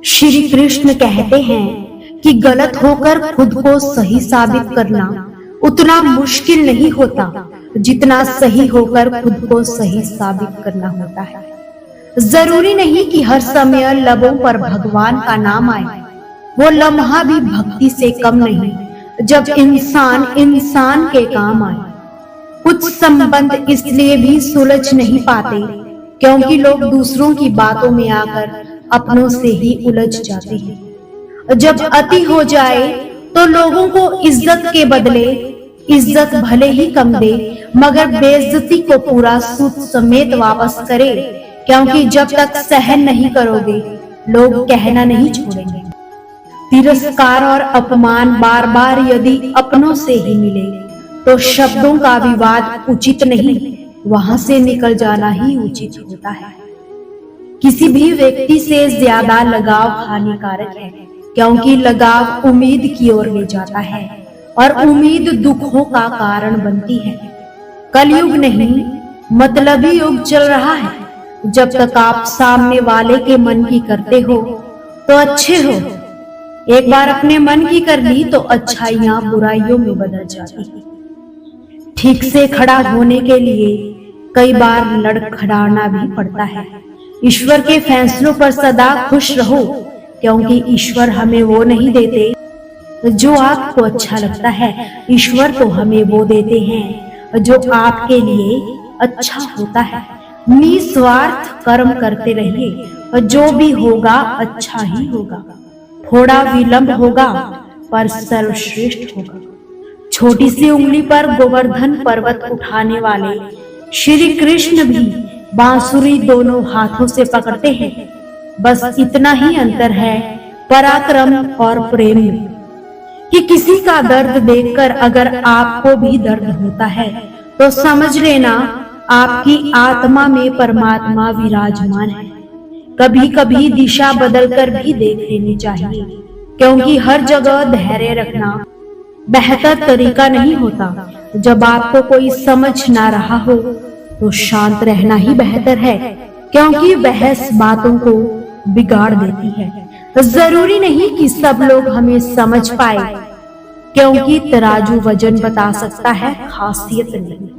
श्री कृष्ण कहते हैं कि गलत होकर खुद को सही साबित करना उतना मुश्किल नहीं होता जितना सही होकर खुद को सही साबित करना होता है। जरूरी नहीं कि हर समय लबों पर भगवान का नाम आए, वो लम्हा भी भक्ति से कम नहीं जब इंसान इंसान के काम आए। कुछ संबंध इसलिए भी सुलझ नहीं पाते क्योंकि लोग दूसरों की बातों में आकर अपनों से ही उलझ जाते हैं। जब अति हो जाए तो लोगों को इज्जत के बदले इज्जत भले ही कम दे मगर बेइज्जती को पूरा सूद समेत वापस करे, क्योंकि जब तक सहन नहीं करोगे लोग कहना नहीं छोड़ेंगे। तिरस्कार और अपमान बार बार यदि अपनों से ही मिले तो शब्दों का विवाद उचित नहीं, वहां से निकल जाना ही उचित होता है। किसी भी व्यक्ति से ज्यादा लगाव हानिकारक है क्योंकि लगाव उम्मीद की ओर ले जाता है और उम्मीद दुखों का कारण बनती है। कलयुग नहीं मतलबी युग चल रहा है। जब तक आप सामने वाले के मन की करते हो तो अच्छे हो, एक बार अपने मन की कर ली तो अच्छाइयां बुराइयों में बदल जाती है। ठीक से खड़ा होने के लिए कई बार लड़खड़ाना भी पड़ता है। ईश्वर के फैसलों पर सदा खुश रहो क्योंकि ईश्वर हमें वो नहीं देते जो आपको अच्छा लगता है, ईश्वर तो हमें वो देते हैं जो आपके लिए अच्छा होता है। निस्वार्थ कर्म करते रहिए और जो भी होगा अच्छा ही होगा। थोड़ा विलंब होगा पर सर्वश्रेष्ठ होगा। छोटी सी उंगली पर गोवर्धन पर्वत उठाने वाले श्री कृष्ण भी बांसुरी दोनों हाथों से पकड़ते हैं। बस इतना ही अंतर है पराक्रम और प्रेम में कि किसी का दर्द देखकर अगर आपको भी दर्द होता है तो समझ लेना आपकी आत्मा में परमात्मा विराजमान है। कभी कभी दिशा बदलकर भी देख लेनी चाहिए क्योंकि हर जगह धैर्य रखना बेहतर तरीका नहीं होता। जब आपको कोई समझ ना रहा हो तो शांत रहना ही बेहतर है क्योंकि बहस बातों को बिगाड़ देती है। जरूरी नहीं कि सब लोग हमें समझ पाए क्योंकि तराजू वजन बता सकता है, खासियत नहीं।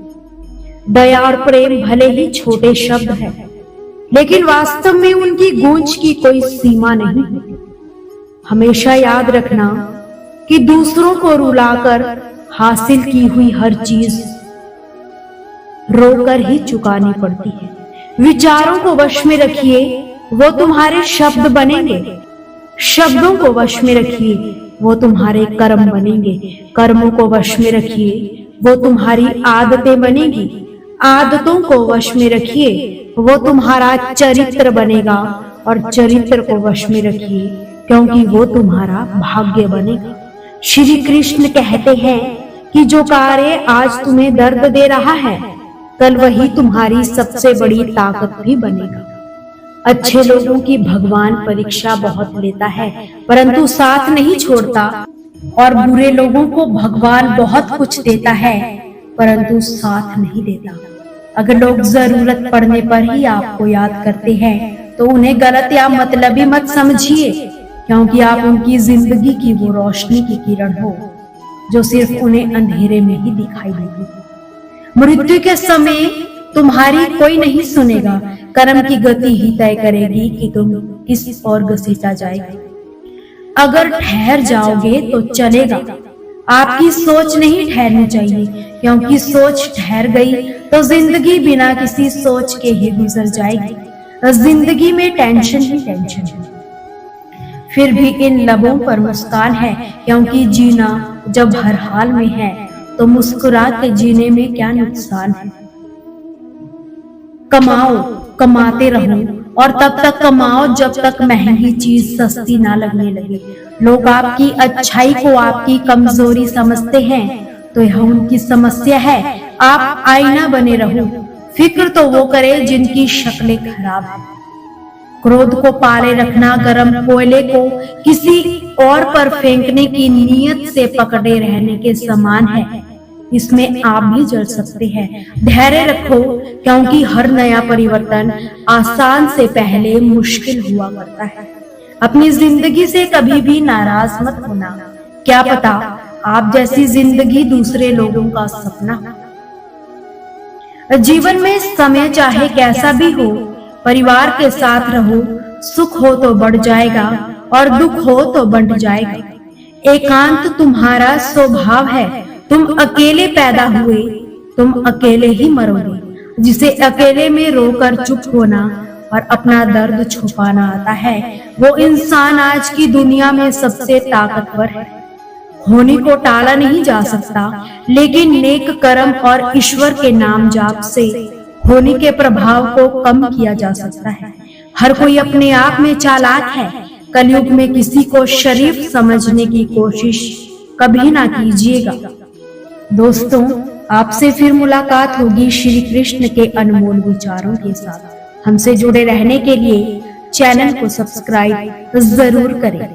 दया और प्रेम भले ही छोटे शब्द हैं लेकिन वास्तव में उनकी गूंज की कोई सीमा नहीं होती। हमेशा याद रखना कि दूसरों को रुलाकर हासिल की हुई हर चीज रोकर ही चुकानी पड़ती है। विचारों को वश में रखिए, वो तुम्हारे शब्द बनेंगे। शब्दों को वश में रखिए, वो तुम्हारे कर्म बनेंगे। कर्मों को वश में रखिए, वो तुम्हारी आदतें बनेगी। आदतों को वश में रखिए, वो तुम्हारा चरित्र बनेगा और चरित्र को वश में रखिए क्योंकि वो तुम्हारा भाग्य बनेगा। श्री कृष्ण कहते हैं कि जो कार्य आज तुम्हें दर्द दे रहा है कल वही तुम्हारी सबसे बड़ी ताकत भी बनेगा। अच्छे लोगों की भगवान परीक्षा बहुत लेता है परंतु साथ नहीं छोड़ता और बुरे लोगों को भगवान बहुत कुछ देता है परंतु साथ नहीं देता। अगर लोग जरूरत पड़ने पर ही आपको याद करते हैं तो उन्हें गलत या मतलबी मत समझिए क्योंकि आप उनकी जिंदगी की वो रोशनी की किरण हो जो सिर्फ उन्हें अंधेरे में ही दिखाई देगी। मृत्यु के समय तुम्हारी कोई नहीं सुनेगा। कर्म की गति ही तय करेगी कि तुम किस ओर घसीटा जाएगी। अगर ठहर जाओगे तो चलेगा। आपकी सोच नहीं ठहरनी चाहिए क्योंकि सोच ठहर गई तो जिंदगी बिना किसी सोच के ही गुजर जाएगी। जिंदगी में टेंशन ही टेंशन है। फिर भी इन लबों पर मुस्कान है क्योंकि जीना जब हर हाल में है तो मुस्कुरा के जीने में क्या नुकसान है। कमाओ, कमाते रहो और तब तक कमाओ जब तक महंगी चीज सस्ती ना लगने लगे। लोग आपकी अच्छाई को आपकी कमजोरी समझते हैं तो यह उनकी समस्या है। आप आईना बने रहो। फिक्र तो वो करे जिनकी शक्लें खराब है। क्रोध को पाले रखना गर्म कोयले को किसी और पर फेंकने की नीयत से पकड़े रहने के समान है। इसमें आप भी जल सकते हैं। धैर्य रखो क्योंकि हर नया परिवर्तन आसान से पहले मुश्किल हुआ करता है। अपनी जिंदगी से कभी भी नाराज मत होना, क्या पता आप जैसी जिंदगी दूसरे लोगों का सपना। जीवन में समय चाहे कैसा भी हो, परिवार के साथ रहो, सुख हो तो बढ़ जाएगा और दुख हो तो बंट जाएगा। एकांत तुम्हारा स्वभाव है, तुम अकेले पैदा हुए, तुम अकेले ही मरोगे। जिसे अकेले में रोकर चुप होना और अपना दर्द छुपाना आता है, वो इंसान आज की दुनिया में सबसे ताकतवर है। होने को टाला नहीं जा सकता, लेकिन नेक कर्म और ईश्वर के नाम जाप से होने के प्रभाव को कम किया जा सकता है। हर कोई अपने आप में चालाक है। कलयुग में किसी को शरीफ समझने की कोशिश कभी ना कीजिएगा। दोस्तों, आपसे फिर मुलाकात होगी श्री कृष्ण के अनमोल विचारों के साथ। हमसे जुड़े रहने के लिए चैनल को सब्सक्राइब जरूर करें।